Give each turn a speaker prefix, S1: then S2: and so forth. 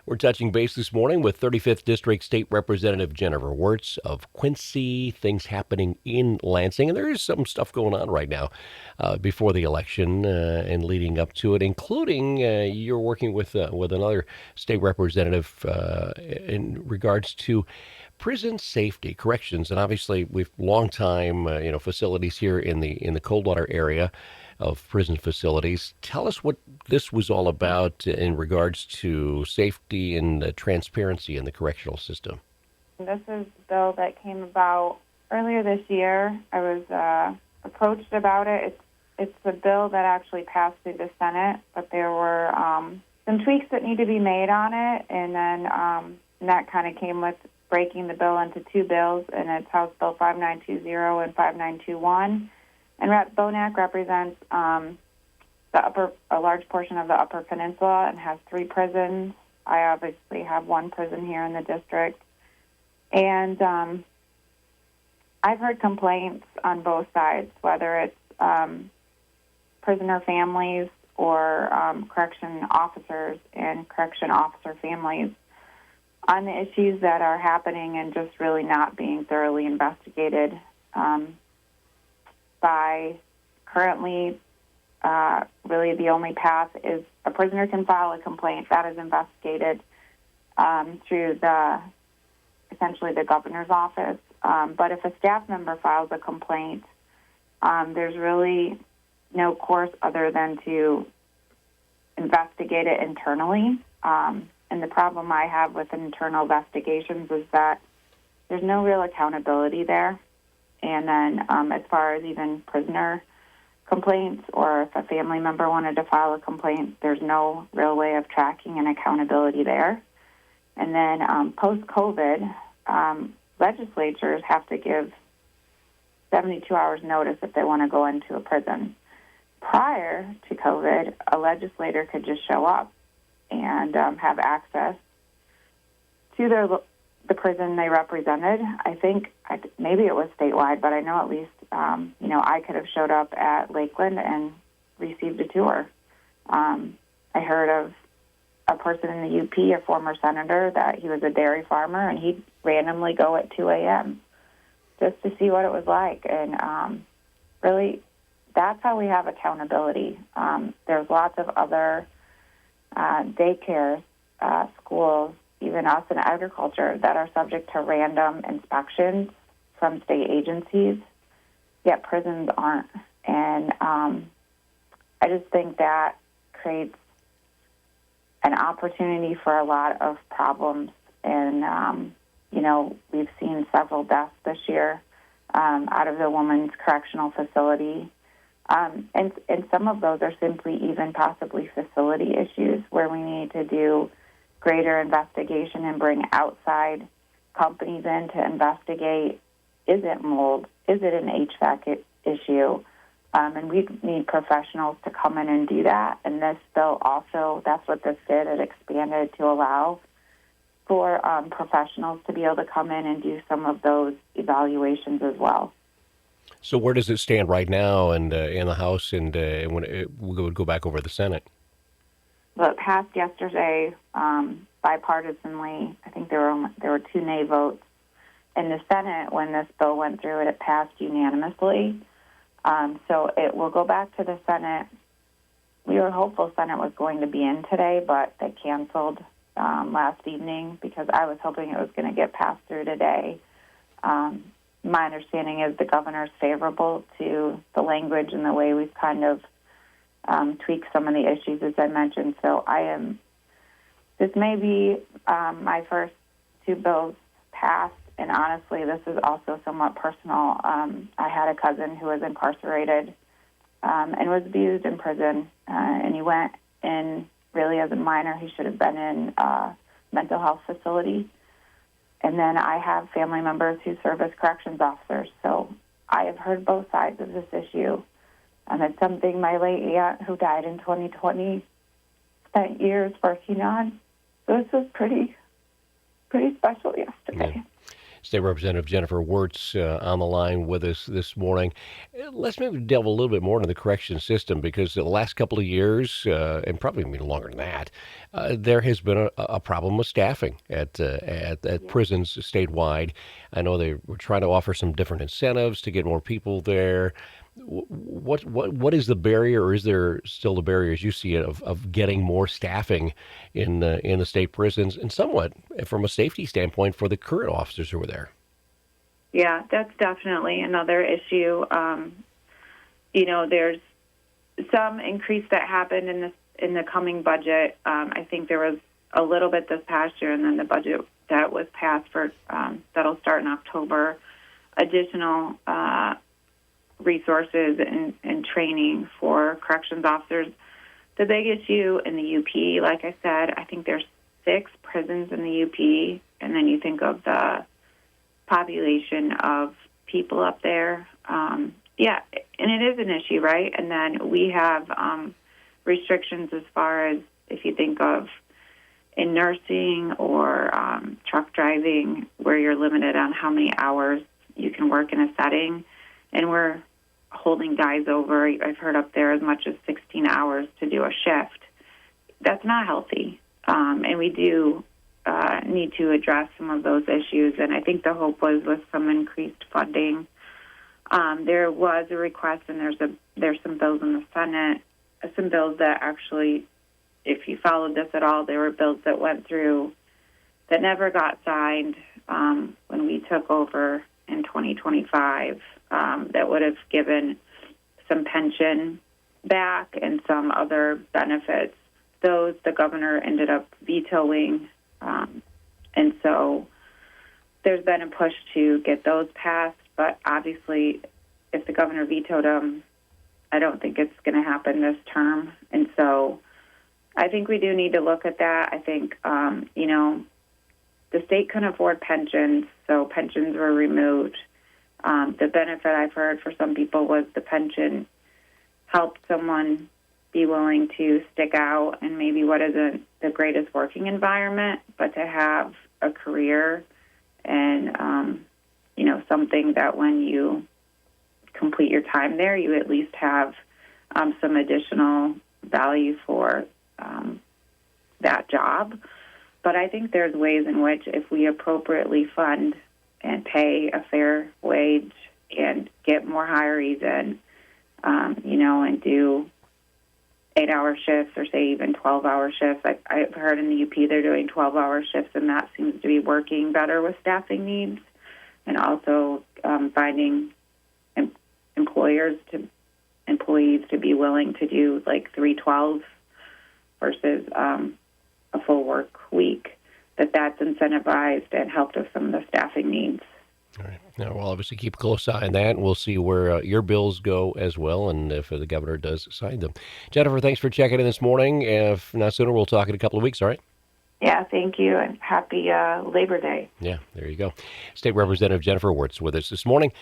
S1: We're touching base this morning with 35th District State Representative Jennifer Wortz of Quincy. Things happening in Lansing, and there is some stuff going on right now before the election and leading up to it, including you're working with another state representative in regards to prison safety corrections, and obviously we've long time facilities here in the Coldwater area of prison facilities. Tell us what this was all about in regards to safety and transparency in the correctional system.
S2: This is a bill that came about earlier this year. I was approached about it. It's a bill that actually passed through the Senate, but there were some tweaks that need to be made on it, and then that kind of came with breaking the bill into two bills, and it's House Bill 5920 and 5921. And Bonac represents a large portion of the Upper Peninsula and has 3 prisons. I obviously have 1 prison here in the district. And I've heard complaints on both sides, whether it's prisoner families or correction officers and correction officer families, on the issues that are happening and just really not being thoroughly investigated by currently really the only path is a prisoner can file a complaint that is investigated through essentially the governor's office. But if a staff member files a complaint, there's really no course other than to investigate it internally. And the problem I have with internal investigations is that there's no real accountability there. And then as far as even prisoner complaints, or if a family member wanted to file a complaint, there's no real way of tracking and accountability there. And then post-COVID, legislatures have to give 72 hours notice if they want to go into a prison. Prior to COVID, a legislator could just show up and have access to the prison they represented. I think maybe it was statewide, but I know at least, I could have showed up at Lakeland and received a tour. I heard of a person in the UP, a former senator, that he was a dairy farmer, and he'd randomly go at 2 a.m. just to see what it was like. And really, that's how we have accountability. There's lots of other daycares, schools, even us in agriculture, that are subject to random inspections from state agencies, yet prisons aren't. And I just think that creates an opportunity for a lot of problems. And, we've seen several deaths this year out of the women's correctional facility. And some of those are simply even possibly facility issues where we need to do greater investigation and bring outside companies in to investigate, is it mold, is it an HVAC issue? And we need professionals to come in and do that. And this bill also, that's what this did, it expanded to allow for professionals to be able to come in and do some of those evaluations as well.
S1: So where does it stand right now and in the House, and when it would go back over the Senate?
S2: Well, it passed yesterday bipartisanly. I think there were 2 nay votes. In the Senate, when this bill went through, it passed unanimously. So it will go back to the Senate. We were hopeful Senate was going to be in today, but they canceled last evening because I was hoping it was going to get passed through today. My understanding is the governor is favorable to the language and the way we've kind of tweaked some of the issues, as I mentioned. So this may be my first 2 bills passed, and honestly, this is also somewhat personal. I had a cousin who was incarcerated and was abused in prison, and he went in really as a minor. He should have been in a mental health facility. And then I have family members who serve as corrections officers, so I have heard both sides of this issue. And it's something my late aunt, who died in 2020, spent years working on. So this was pretty special yesterday.
S1: Yeah. State Representative Jennifer Wortz on the line with us this morning. Let's maybe delve a little bit more into the correction system because the last couple of years, and probably even longer than that, there has been a problem with staffing at
S2: Yeah.
S1: prisons statewide. I know they were trying to offer some different incentives to get more people there. What is the barrier, or is there still the barrier as you see it of getting more staffing in the state prisons, and somewhat from a safety standpoint for the current officers who are there?
S2: Yeah, that's definitely another issue. There's some increase that happened in the coming budget. I think there was a little bit this past year, and then the budget that was passed for that'll start in October. Additional resources and training for corrections officers. The big issue in the UP, like I said, I think there's 6 prisons in the UP, and then you think of the population of people up there. Yeah, and it is an issue, right? And then we have restrictions as far as if you think of in nursing or truck driving, where you're limited on how many hours you can work in a setting. And we're holding guys over, I've heard up there, as much as 16 hours to do a shift. That's not healthy. And we do need to address some of those issues. And I think the hope was with some increased funding. There was a request, and there's some bills in the Senate, some bills that actually, if you followed this at all, there were bills that went through that never got signed when we took over in 2025 that would have given some pension back and some other benefits. Those the governor ended up vetoing, and so there's been a push to get those passed. But obviously, if the governor vetoed them, I don't think it's going to happen this term. And so I think we do need to look at that. I think, the state couldn't afford pensions, so pensions were removed. The benefit I've heard for some people was the pension helped someone be willing to stick out in maybe what isn't the greatest working environment, but to have a career and, something that when you complete your time there, you at least have some additional value for that job. But I think there's ways in which if we appropriately fund and pay a fair wage and get more hirees in, and do 8-hour shifts or say even 12-hour shifts. I've heard in the UP they're doing 12-hour shifts, and that seems to be working better with staffing needs, and also finding employees to be willing to do like 3/12 versus a full work week. That's incentivized and helped with some of the staffing needs.
S1: All right. Now, we'll obviously keep a close eye on that, and we'll see where your bills go as well, and if the governor does sign them. Jennifer, thanks for checking in this morning. If not sooner, we'll talk in a couple of weeks, all right?
S2: Yeah, thank you, and happy Labor Day.
S1: Yeah, there you go. State Representative Jennifer Wortz with us this morning.